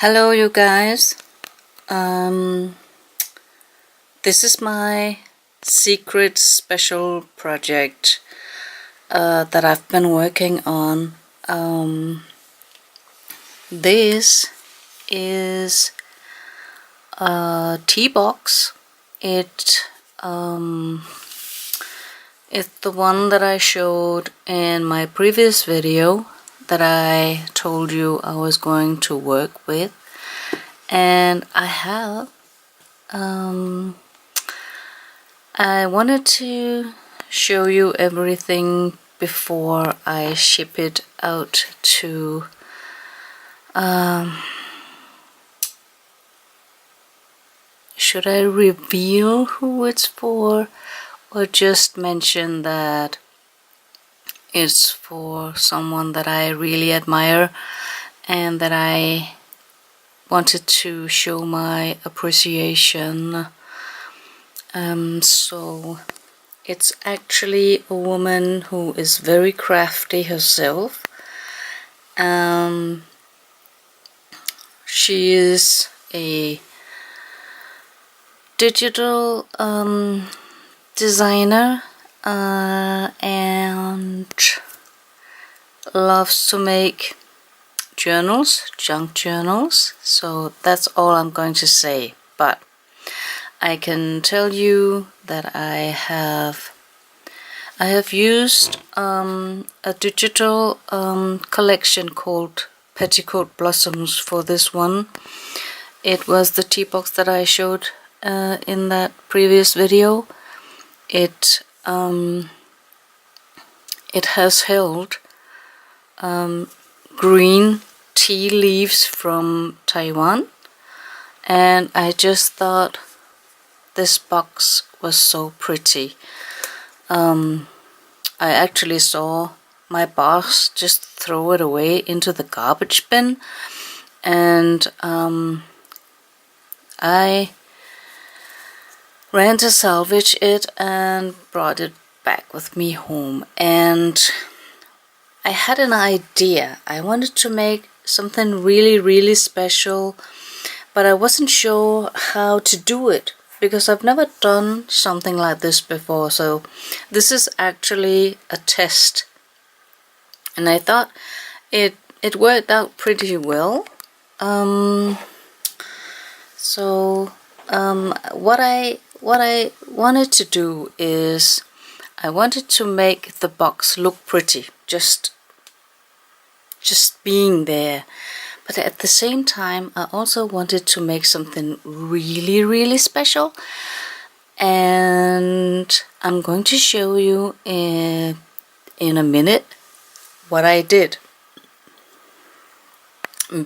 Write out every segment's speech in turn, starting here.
Hello you guys, this is my secret special project that I've been working on. This is a tea box. It's the one that I showed in my previous video that I told you I was going to work with, and I have I wanted to show you everything before I ship it out to should I reveal who it's for, or just mention that it's for someone that I really admire and that I wanted to show my appreciation. So it's actually a woman who is very crafty herself. She is a digital designer and loves to make journals, junk journals. So that's all I'm going to say, but I can tell you that I have used a digital collection called Petticoat Blossoms for this one. It was the tea box that I showed in that previous video. It has held green tea leaves from Taiwan, and I just thought this box was so pretty. I actually saw my boss just throw it away into the garbage bin, and I ran to salvage it and brought it back with me home. And I had an idea. I wanted to make something really special, but I wasn't sure how to do it because I've never done something like this before. So this is actually a test, and I thought it worked out pretty well. What I wanted to do is I wanted to make the box look pretty, just being there. But at the same time, I also wanted to make something really special, and I'm going to show you in a minute what I did,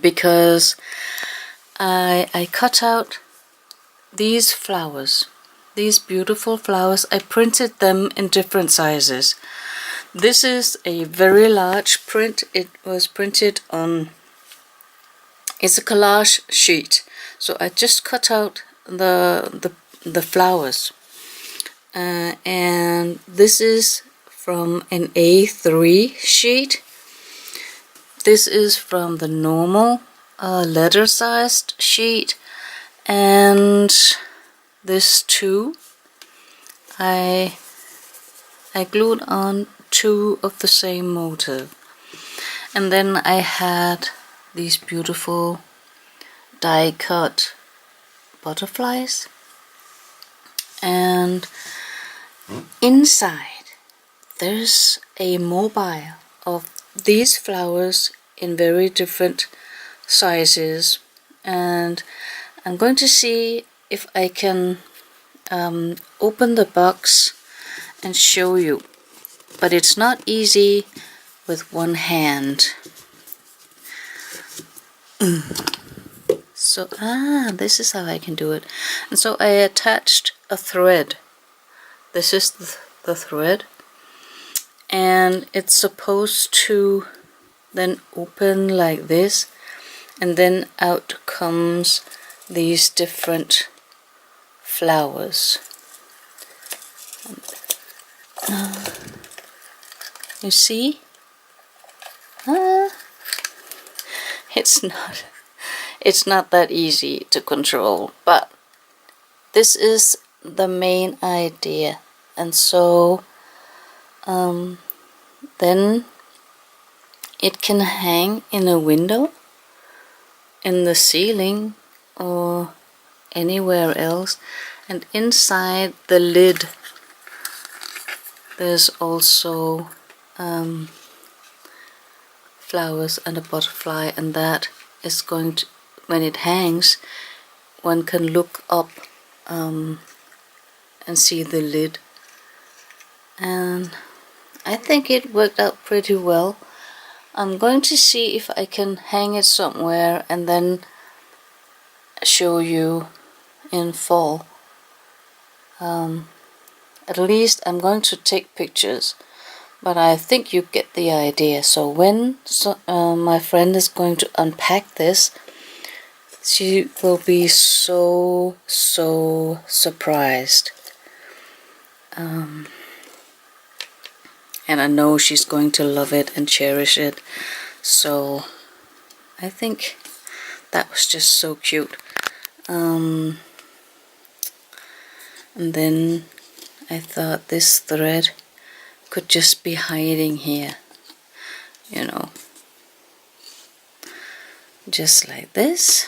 because I cut out these flowers, these beautiful flowers. I printed them in different sizes. This is a very large print. It was printed on, it's a collage sheet, so I just cut out the flowers, and this is from an A3 sheet. This is from the normal letter sized sheet, and this too, I glued on two of the same motif. And then I had these beautiful die cut butterflies, and inside there's a mobile of these flowers in very different sizes, and I'm going to see if I can open the box and show you, but it's not easy with one hand. So this is how I can do it. And so I attached a thread. This is the thread, and it's supposed to then open like this, and then out comes these different flowers. You see? It's it's not that easy to control, but this is the main idea. And so then it can hang in a window, in the ceiling, or anywhere else. And inside the lid there's also flowers and a butterfly, and that is going to, when it hangs, one can look up and see the lid. And I think it worked out pretty well. I'm going to see if I can hang it somewhere and then show you in full. At least I'm going to take pictures, but I think you get the idea. So when my friend is going to unpack this, she will be so surprised. And I know she's going to love it and cherish it. So I think that was just so cute. And then I thought this thread could just be hiding here, you know, just like this.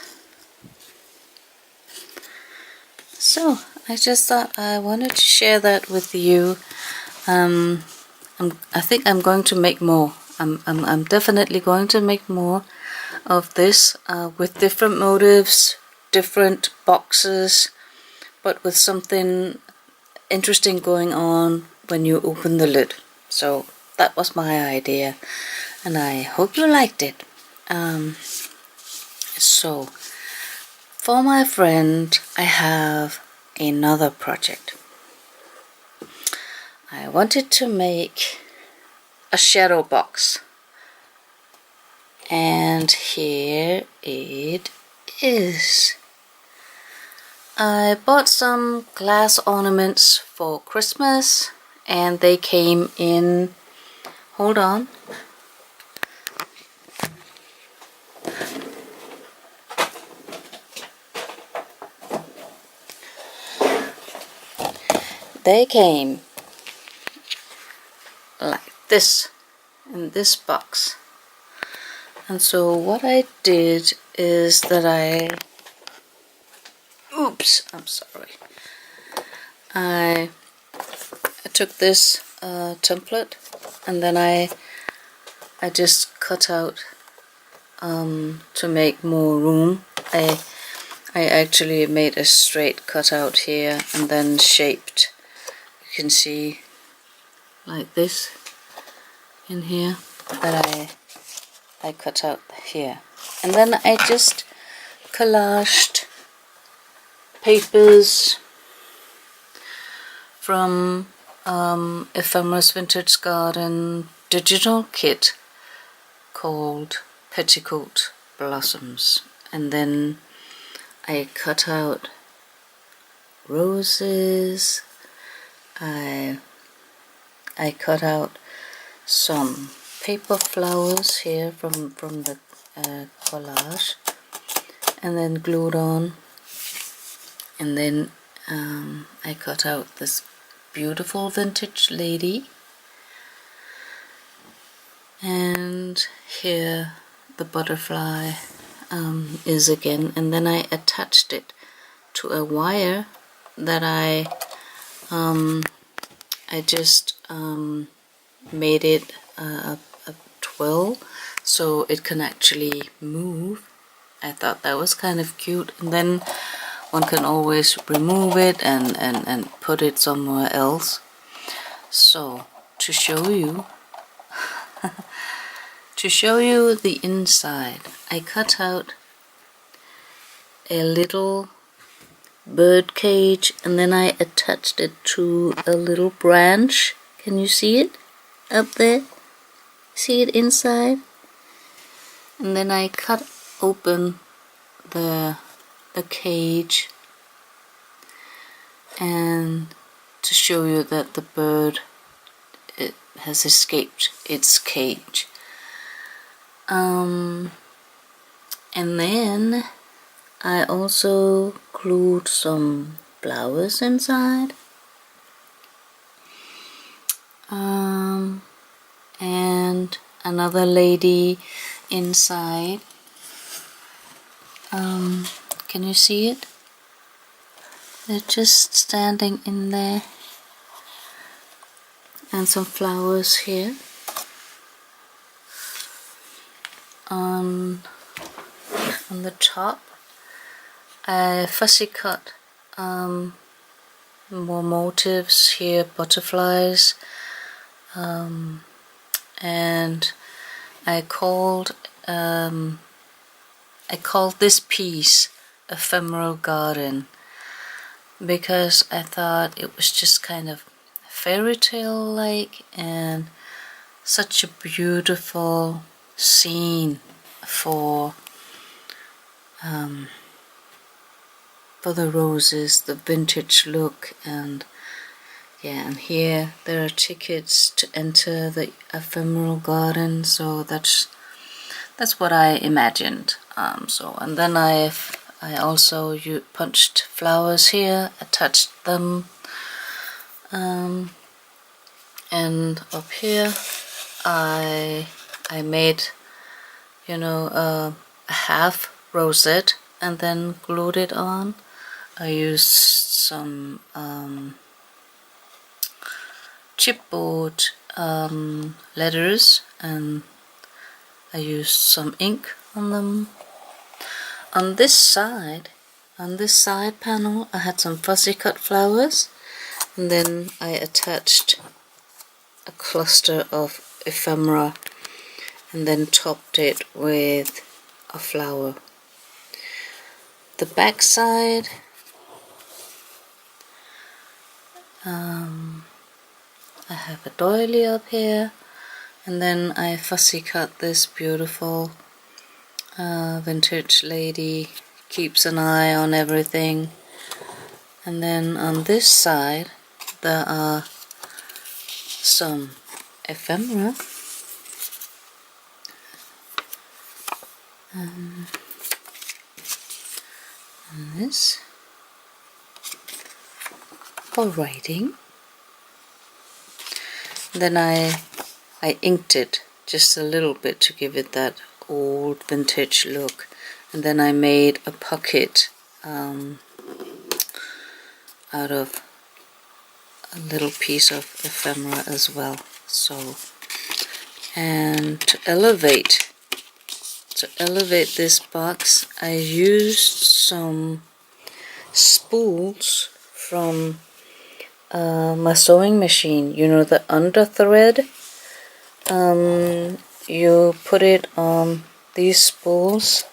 So I just thought I wanted to share that with you. I think I'm going to make more. I'm definitely going to make more of this with different motives, different boxes, but with something interesting going on when you open the lid. So that was my idea, and I hope you liked it. So for my friend, I have another project. I wanted to make a shadow box, and here it is. I bought some glass ornaments for Christmas, and they came in, hold on, they came like this, in this box. And so what I did is that I took this template, and then I just cut out to make more room. I actually made a straight cutout here and then shaped, you can see, like this in here, that I cut out here. And then I just collaged papers from EphemerasVintageGarden digital kit called Petticoat Blossoms. And then I cut out roses. I cut out some paper flowers here from the collage, and then glued on. And then I cut out this beautiful vintage lady, and here the butterfly is again. And then I attached it to a wire that I just made it a twill so it can actually move. I thought that was kind of cute, and then one can always remove it and put it somewhere else. So to show you the inside, I cut out a little bird cage, and then I attached it to a little branch. Can you see it up there? See it inside? And then I cut open the cage, and to show you that the bird, it has escaped its cage. And then I also glued some flowers inside, and another lady inside. Can you see it? They're just standing in there, and some flowers here. On the top, I fussy cut more motifs here, butterflies, and I called this piece Ephemeral Garden because I thought it was just kind of fairy tale like and such a beautiful scene for the roses, the vintage look. And yeah, and here there are tickets to enter the Ephemeral Garden, so that's what I imagined. And then I also punched flowers here, attached them, and up here I made, you know, a half rosette and then glued it on. I used some chipboard letters, and I used some ink on them. On this side panel, I had some fussy cut flowers, and then I attached a cluster of ephemera and then topped it with a flower. The back side, I have a doily up here, and then I fussy cut this beautiful vintage lady, keeps an eye on everything. And then on this side there are some ephemera, and this for writing. Then I inked it just a little bit to give it that old vintage look, and then I made a pocket out of a little piece of ephemera as well. So, and to elevate this box, I used some spools from my sewing machine. You know, the under thread, you put it on these spools,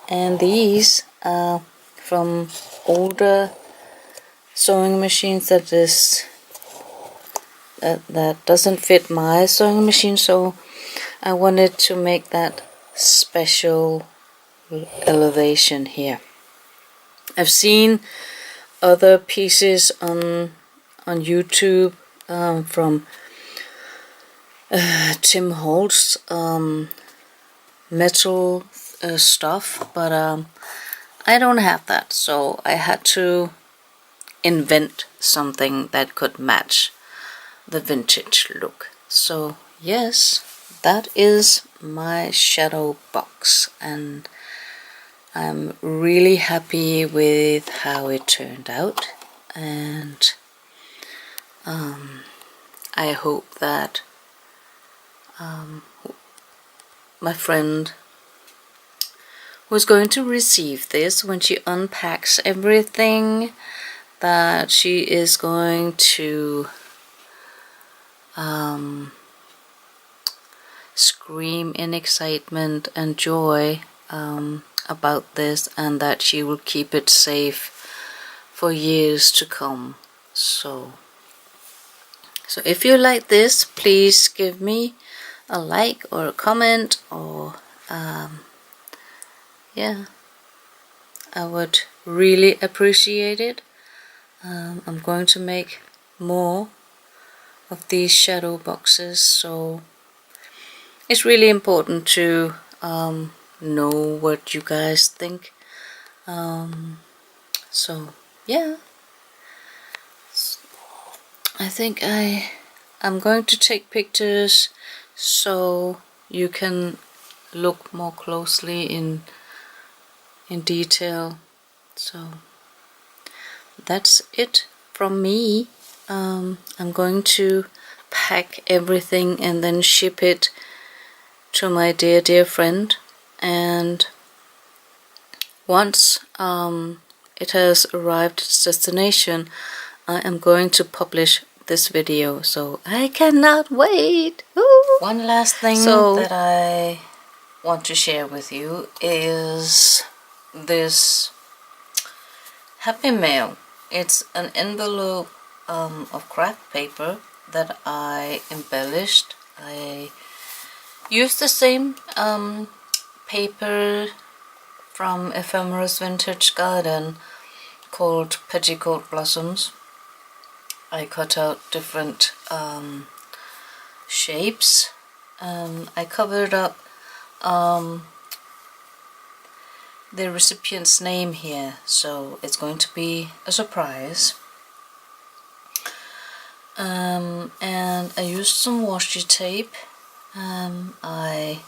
and these are from older sewing machines that doesn't fit my sewing machine, so I wanted to make that special elevation here. I've seen other pieces on YouTube from Tim Holtz metal stuff, but I don't have that, so I had to invent something that could match the vintage look. So yes, that is my shadow box, and I'm really happy with how it turned out, and I hope that my friend who's going to receive this, when she unpacks everything, that she is going to scream in excitement and joy about this, and that she will keep it safe for years to come. So if you like this, please give me a like or a comment, or yeah, I would really appreciate it. I'm going to make more of these shadow boxes, so it's really important to know what you guys think So yeah, I think I'm going to take pictures so you can look more closely in detail. So that's it from me. I'm going to pack everything and then ship it to my dear friend, and once it has arrived at its destination, I am going to publish this video, so I cannot wait. Woo! One last thing that I want to share with you is this Happy Mail. It's an envelope of craft paper that I embellished. I used the same paper from EphemerasVintageGarden called Petticoat Blossoms. I cut out different shapes. I covered up the recipient's name here, so it's going to be a surprise. And I used some washi tape. I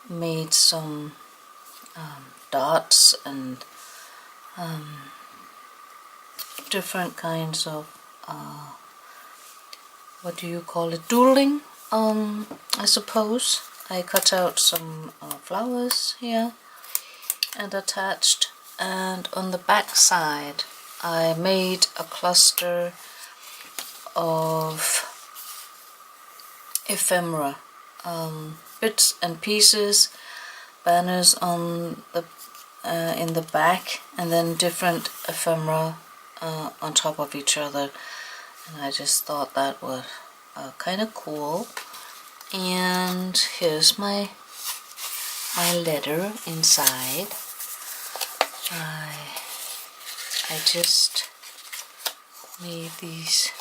made some dots and different kinds of what do you call it, doodling, I suppose. I cut out some flowers here and attached, and on the back side I made a cluster of ephemera, bits and pieces, banners on the in the back, and then different ephemera on top of each other, and I just thought that was kind of cool. And here's my letter inside. I just made these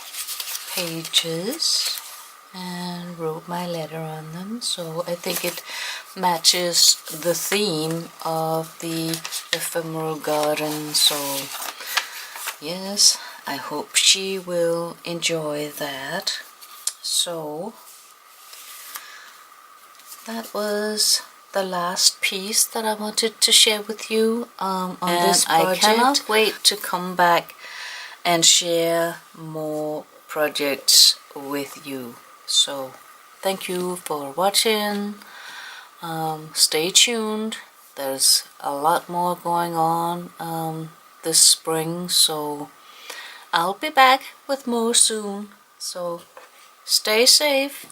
pages and wrote my letter on them, so I think it matches the theme of the ephemeral garden. So yes, I hope she will enjoy that. So that was the last piece that I wanted to share with you on this project. I cannot wait to come back and share more projects with you. So thank you for watching. Stay tuned. There's a lot more going on this spring, so I'll be back with more soon. So stay safe.